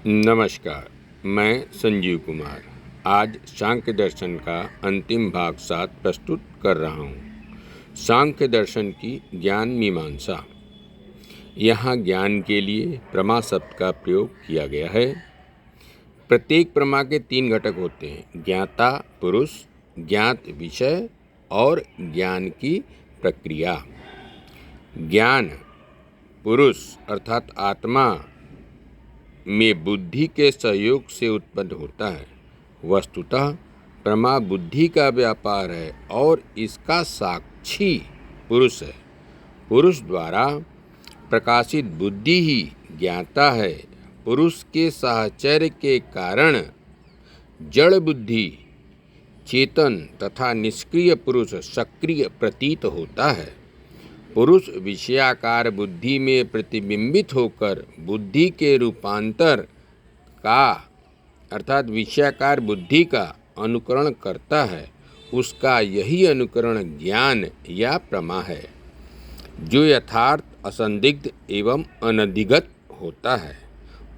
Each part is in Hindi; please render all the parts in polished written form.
नमस्कार, मैं संजीव कुमार आज सांख्य दर्शन का अंतिम भाग 7 प्रस्तुत कर रहा हूँ। सांख्य दर्शन की ज्ञान मीमांसा। यहाँ ज्ञान के लिए प्रमा शब्द का प्रयोग किया गया है। प्रत्येक प्रमा के 3 घटक होते हैं: ज्ञाता पुरुष, ज्ञात विषय और ज्ञान की प्रक्रिया। ज्ञान पुरुष अर्थात आत्मा में बुद्धि के सहयोग से उत्पन्न होता है। वस्तुतः प्रमा बुद्धि का व्यापार है और इसका साक्षी पुरुष है। पुरुष द्वारा प्रकाशित बुद्धि ही ज्ञाता है। पुरुष के साहचर्य के कारण जड़ बुद्धि चेतन तथा निष्क्रिय पुरुष सक्रिय प्रतीत होता है। पुरुष विषयाकार बुद्धि में प्रतिबिंबित होकर बुद्धि के रूपांतर का अर्थात विषयाकार बुद्धि का अनुकरण करता है। उसका यही अनुकरण ज्ञान या प्रमा है, जो यथार्थ असंदिग्ध एवं अनधिगत होता है।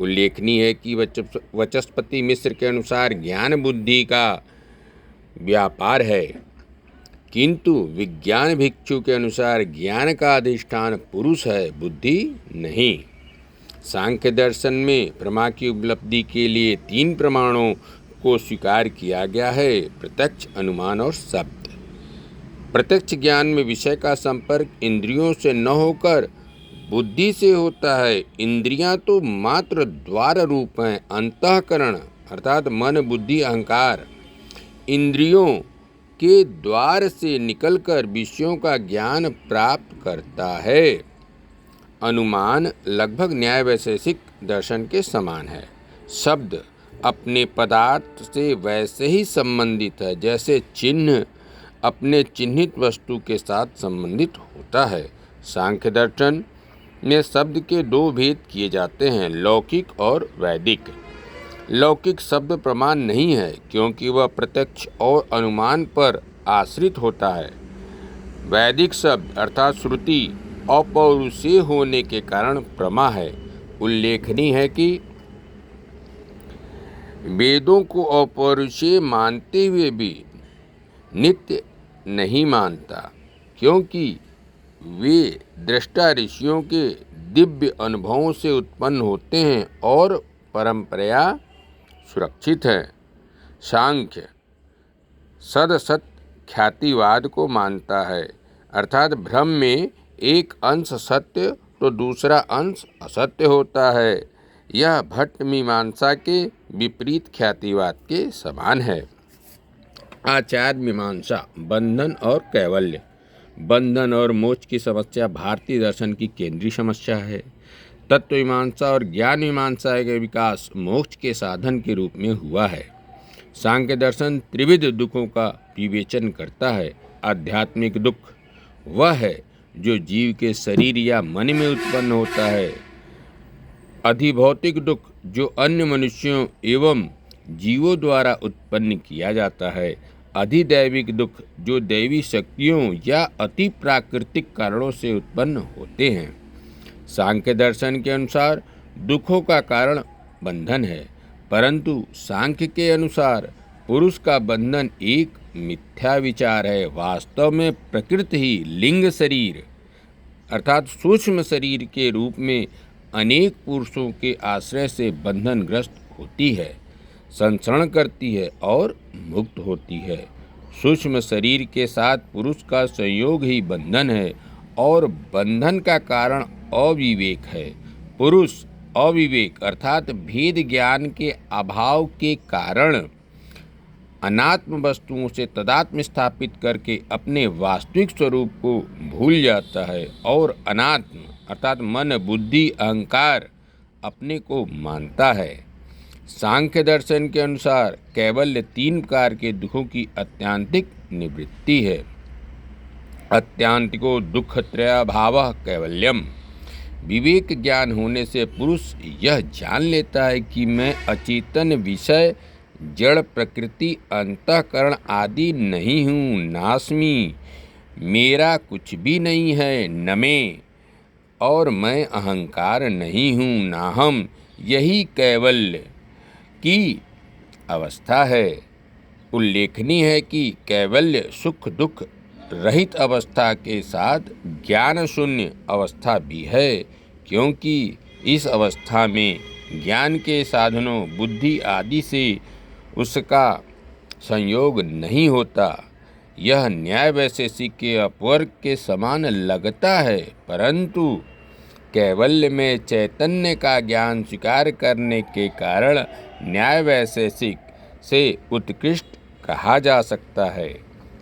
उल्लेखनीय है कि वचस्पति मिश्र के अनुसार ज्ञान बुद्धि का व्यापार है, किंतु विज्ञान भिक्षु के अनुसार ज्ञान का अधिष्ठान पुरुष है, बुद्धि नहीं। सांख्य दर्शन में प्रमा की उपलब्धि के लिए 3 प्रमाणों को स्वीकार किया गया है: प्रत्यक्ष, अनुमान और शब्द। प्रत्यक्ष ज्ञान में विषय का संपर्क इंद्रियों से न होकर बुद्धि से होता है। इंद्रियां तो मात्र द्वार रूप हैं। अंतःकरण अर्थात मन, बुद्धि, अहंकार इंद्रियों के द्वार से निकलकर विषयों का ज्ञान प्राप्त करता है। अनुमान लगभग न्याय वैशेषिक दर्शन के समान है। शब्द अपने पदार्थ से वैसे ही संबंधित है जैसे चिन्ह अपने चिन्हित वस्तु के साथ संबंधित होता है। सांख्य दर्शन में शब्द के 2 भेद किए जाते हैं: लौकिक और वैदिक। लौकिक शब्द प्रमाण नहीं है, क्योंकि वह प्रत्यक्ष और अनुमान पर आश्रित होता है। वैदिक शब्द अर्थात श्रुति अपौरुषेय होने के कारण प्रमा है। उल्लेखनीय है कि वेदों को अपौरुषेय मानते हुए भी नित्य नहीं मानता, क्योंकि वे दृष्टा ऋषियों के दिव्य अनुभवों से उत्पन्न होते हैं और परंपरा सुरक्षित है। सांख्य सदसत ख्यातिवाद को मानता है, अर्थात भ्रम में एक अंश सत्य तो दूसरा अंश असत्य होता है। यह भट्ट मीमांसा के विपरीत ख्यातिवाद के समान है। आचार मीमांसा। बंधन और कैवल्य। बंधन और मोक्ष की समस्या भारतीय दर्शन की केंद्रीय समस्या है। तत्व मीमांसा और ज्ञान मीमांसा का विकास मोक्ष के साधन के रूप में हुआ है। सांख्य दर्शन त्रिविध दुखों का विवेचन करता है। आध्यात्मिक दुख वह है जो जीव के शरीर या मन में उत्पन्न होता है। अधिभौतिक दुख जो अन्य मनुष्यों एवं जीवों द्वारा उत्पन्न किया जाता है। अधिदैविक दुख जो दैवी शक्तियों या अति प्राकृतिक कारणों से उत्पन्न होते हैं। सांख्य दर्शन के अनुसार दुखों का कारण बंधन है, परंतु सांख्य के अनुसार पुरुष का बंधन एक मिथ्या विचार है। वास्तव में प्रकृति ही लिंग शरीर अर्थात सूक्ष्म शरीर के रूप में अनेक पुरुषों के आश्रय से बंधनग्रस्त होती है, संसरण करती है और मुक्त होती है। सूक्ष्म शरीर के साथ पुरुष का संयोग ही बंधन है और बंधन का कारण अविवेक है। पुरुष अविवेक अर्थात भेद ज्ञान के अभाव के कारण अनात्म वस्तुओं से तदात्म स्थापित करके अपने वास्तविक स्वरूप को भूल जाता है और अनात्म अर्थात मन, बुद्धि, अहंकार अपने को मानता है। सांख्य दर्शन के अनुसार कैवल्य 3 प्रकार के दुखों की आत्यंतिक निवृत्ति है। आत्यंतिको दुःखत्रयभावः कैवल्यम। विवेक ज्ञान होने से पुरुष यह जान लेता है कि मैं अचेतन विषय, जड़ प्रकृति, अंतःकरण आदि नहीं हूँ। नास्मि, मेरा कुछ भी नहीं है। न मैं और मैं अहंकार नहीं हूँ। नाहम, यही कैवल्य की अवस्था है। उल्लेखनीय है कि कैवल्य सुख दुख रहित अवस्था के साथ ज्ञान शून्य अवस्था भी है, क्योंकि इस अवस्था में ज्ञान के साधनों बुद्धि आदि से उसका संयोग नहीं होता। यह न्याय वैशेषिक के अपवर्ग के समान लगता है, परंतु कैवल्य में चैतन्य का ज्ञान स्वीकार करने के कारण न्याय वैशेषिक से उत्कृष्ट कहा जा सकता है।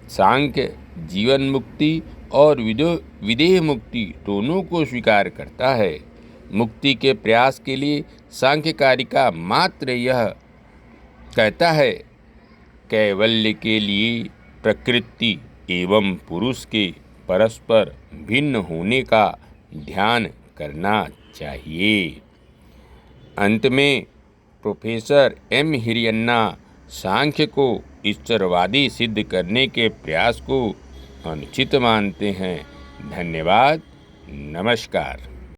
सांख्य जीवन मुक्ति और विदेह मुक्ति दोनों को स्वीकार करता है। मुक्ति के प्रयास के लिए सांख्यकारिका मात्र यह कहता है, कैवल्य के लिए प्रकृति एवं पुरुष के परस्पर भिन्न होने का ध्यान करना चाहिए। अंत में प्रोफेसर एम हिरियन्ना सांख्य को ईश्वरवादी सिद्ध करने के प्रयास को अनुचित मानते हैं। धन्यवाद। नमस्कार।